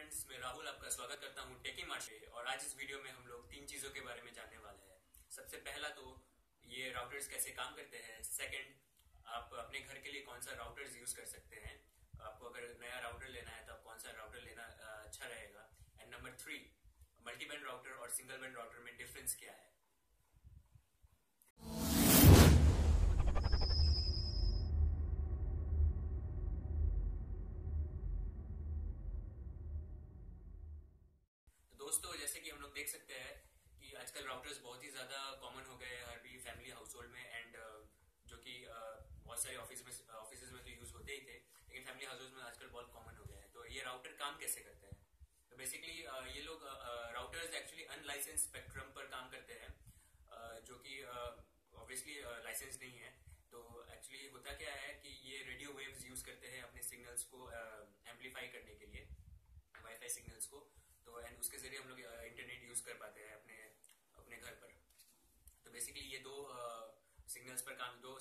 Friends, मैं राहुल आपका स्वागत करता हूँ टेकी मार्ट पे। और आज इस वीडियो में हम लोग तीन चीज़ों के बारे में जानने वाले हैं। सबसे पहला तो ये राउटर्स कैसे काम करते हैं। सेकंड, आप अपने घर के लिए कौन सा राउटर्स यूज कर सकते हैं। आपको अगर नया राउटर लेना है तो आप कौन सा राउटर लेना अच्छा रहेगा। And number 3, multi band router और सिंगल बैंड राउटर में डिफरेंस क्या है। दोस्तों, जैसे कि हम लोग देख सकते हैं कि आजकल राउटर्स बहुत ही ज्यादा कॉमन हो गए हैं हर भी फैमिली हाउस होल्ड में। एंड जो कि बहुत सारे ऑफिस में तो यूज होते ही थे, लेकिन फैमिली हाउस होल्ड में आजकल बहुत कॉमन हो गए हैं। तो ये राउटर काम कैसे करते हैं। तो बेसिकली ये लोग राउटर्स एक्चुअली अनलाइसेंस स्पेक्ट्रम पर काम करते हैं, जो कि ऑब्वियसली लाइसेंस नहीं है। तो एक्चुअली होता क्या है कि ये रेडियो वेव्स यूज करते हैं अपने सिग्नल्स को एम्पलीफाई करने के लिए, वाईफाई सिग्नल्स को। तो एंड उसके जरिए हम लोग इंटरनेट यूज कर पाते हैं अपने अपने घर पर। तो बेसिकली ये दो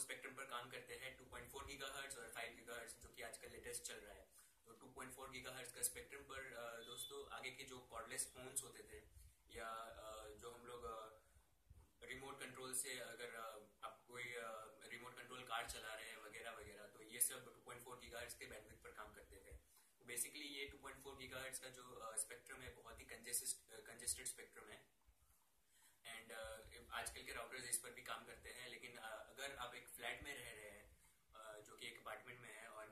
स्पेक्ट्रम पर काम करते हैं, 2.4 गीगाहर्ट्ज और 5 गीगाहर्ट्ज, जो कि आजकल लेटेस्ट चल रहा है। तो 2.4 गीगाहर्ट्ज का स्पेक्ट्रम पर दोस्तों आगे के जो कॉर्डलेस फोन्स होते थे, या जो हम लोग रिमोट कंट्रोल से, अगर आप कोई रिमोट कंट्रोल कार चला रहे हैं वगैरह वगैरह, तो ये सब 2.4 गीगाहर्ट्ज के बैंडविड्थ पर काम करते थे। बेसिकली ये 2.4 गीगाहर्ट्ज का जो स्पेक्ट्रम है बहुत ही कंजेस्टेड स्पेक्ट्रम है। एंड आजकल के राउटर्स इस पर भी काम करते हैं। लेकिन अगर आप एक फ्लैट में रह रहे हैं जो कि एक अपार्टमेंट में है, और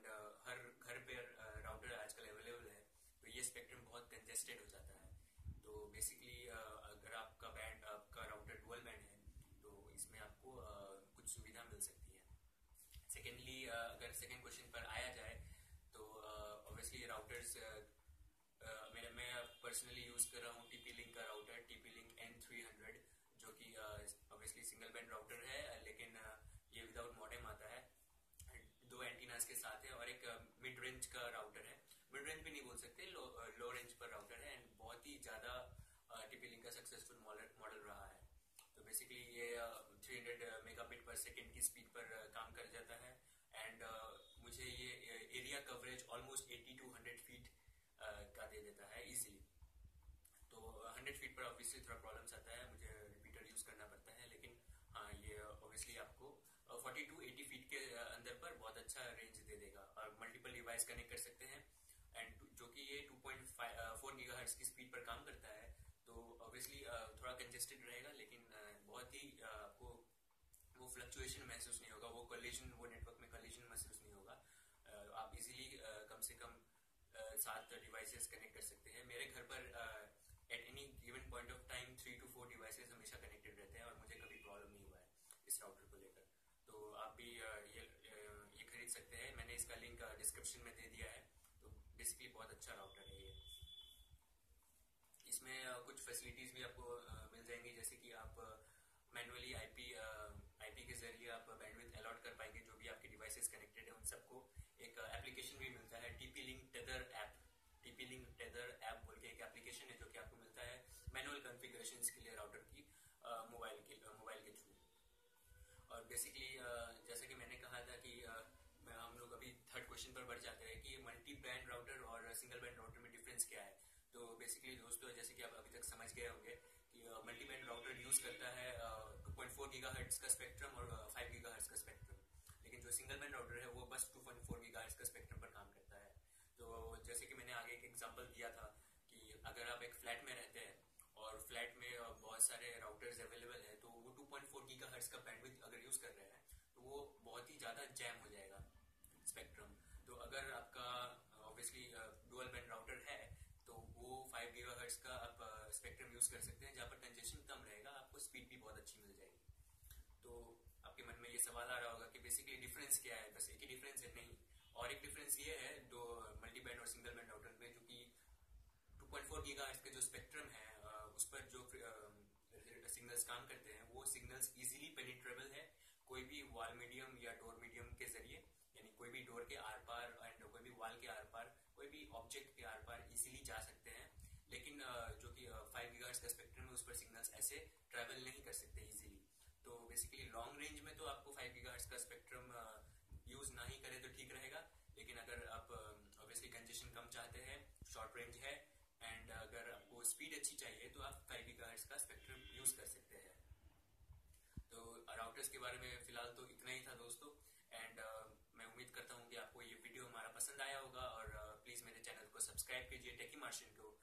हर घर पे राउटर आजकल अवेलेबल है, तो ये स्पेक्ट्रम बहुत कंजेस्टेड हो जाता है। तो बेसिकली अगर आपका राउटर डुअल बैंड है, तो इसमें आपको कुछ सुविधा मिल सकती है। सेकेंडली, अगर सेकेंड क्वेश्चन पर आया जाए, तो ऑब्वियसली राउटर्स मैं पर्सनली यूज कर रहा हूँ टीपी लिंक का राउटर, टीपी लिंक N300, जो कि ऑब्वियसली सिंगल बैंड राउटर है, लेकिन ये विदाउट मॉडेम आता है, दो एंटीनास के साथ है, और एक मिड रेंज का राउटर है। मिड रेंज भी नहीं बोल सकते, लो रेंज पर राउटर है। एंड बहुत ही ज्यादा टीपी लिंक का सक्सेसफुल मॉडल रहा है। तो बेसिकली ये 300 मेगाबिट पर सेकेंड की स्पीड पर काम कर जाता है। एंड मुझे ये area coverage almost 80 to 100 feet का दे देता है इजीली। तो 100 फीट पर ऑब्वियसली थोड़ा प्रॉब्लम्स आता है, मुझे रिपीटर यूज करना पड़ता है। लेकिन हाँ, ये ऑब्वियसली आपको 40 to 80 फीट के अंदर पर बहुत अच्छा रेंज दे देगा, और मल्टीपल डिवाइस कनेक्ट कर सकते हैं। एंड जो कि ये 2.4 गीगाहर्ट्ज की स्पीड पर काम करता है, तो ऑब्वियसली थोड़ा कंजेस्टेड रहेगा, लेकिन बहुत ही आपको वो फ्लक्चुएशन महसूस नहीं होगा, वो नेटवर्क में कॉलिजन महसूस नहीं होगा। आप इजीली कम से कम 7 डिवाइसेस कनेक्ट कर सकते हैं। मेरे घर पर at any given point of time 3 to 4 devices हमेशा कनेक्टेड रहते हैं, और मुझे कभी प्रॉब्लम नहीं हुआ है इस राउटर को लेकर। तो आप भी ये खरीद सकते हैं, मैंने इसका लिंक डिस्क्रिप्शन में दे दिया है। तो बेसिकली बहुत अच्छा राउटर है ये। इसमें कुछ फैसिलिटीज भी आपको मिल जाएंगी, जैसे कि आप मैनुअली आईपी के जरिए आप बैंडविड्थ अलॉट कर पाएंगे। जो भी आपके डिवाइसेस कनेक्टेड है उन सबको एक एप्लीकेशन भी मिलता है, टीपी लिंक टेदर ऐप बोल के एक एप्लीकेशन है, जो कि आपको मिलता है मैनुअल कॉन्फ़िगरेशंस के लिए राउटर की मोबाइल के थ्रू। और बेसिकली जैसे कि मैंने कहा था कि हम लोग अभी थर्ड क्वेश्चन पर बढ़ जाते हैं कि मल्टी बैंड राउटर और सिंगल बैंड राउटर में डिफरेंस क्या है। तो बेसिकली दोस्तों, जैसे कि आप अभी तक समझ गए होंगे कि मल्टी बैंड राउटर यूज करता है 2.4 गीगाहर्ट्ज का स्पेक्ट्रम और 5 गीगाहर्ट्ज का स्पेक्ट्रम, लेकिन जो सिंगल बैंड राउटर है वो बस 2.4 गीगाहर्ट्ज का स्पेक्ट्रम पर काम करता है। तो जैसे कि मैंने आगे एक एग्जांपल दिया था कि अगर आप एक फ्लैट में रहते हैं और फ्लैट में बहुत सारे राउटर्स अवेलेबल है, तो वो 2.4 गीगाहर्ट्ज का बैंडविड्थ अगर यूज कर रहे हैं, तो वो बहुत ही ज्यादा जैम हो जाएगा स्पेक्ट्रम। तो अगर आपका ऑब्वियसली डुअल बैंड राउटर है, तो वो 5 गीगाहर्ट्ज का आप स्पेक्ट्रम यूज कर सकते हैं, जहाँ पर कंजेशन कम रहेगा, आपको स्पीड भी बहुत अच्छी मिल जाएगी। तो आपके मन में ये सवाल आ रहा होगा कि बेसिकली डिफरेंस क्या है। बस एक ही डिफरेंस है, नहीं, और एक डिफरेंस ये है दो मल्टी बैंड और सिंगल बैंड राउटर में, जो कि 2.4 गीगाहर्ट्ज का जो स्पेक्ट्रम है उस पर जो सिग्नल्स काम करते हैं, वो सिग्नल्स इजीली पेनिट्रेबल है कोई भी वॉल मीडियम या डोर मीडियम के जरिए, यानी कोई भी डोर के आर पार एंड कोई भी वॉल के आर पार, कोई भी ऑब्जेक्ट के आर पार इजीली जा सकते हैं। लेकिन जो कि 5 गीगाहर्ट्ज का स्पेक्ट्रम है, उस पर सिग्नल्स ऐसे ट्रेवल नहीं कर सकते इजीली। तो बेसिकली लॉन्ग रेंज में तो आपको 5 गीगाहर्ट्ज का स्पेक्ट्रम यूज ना ही करें तो ठीक रहेगा। लेकिन अगर आप ऑब्वियसली कंजेशन कम चाहते हैं, शॉर्ट रेंज है, अडॉप्टर्स के बारे में फिलहाल तो इतना ही था दोस्तों। एंड मैं उम्मीद करता हूँ कि आपको ये वीडियो हमारा पसंद आया होगा, और प्लीज़ मेरे चैनल को सब्सक्राइब कीजिए टेकी मार्शियन को।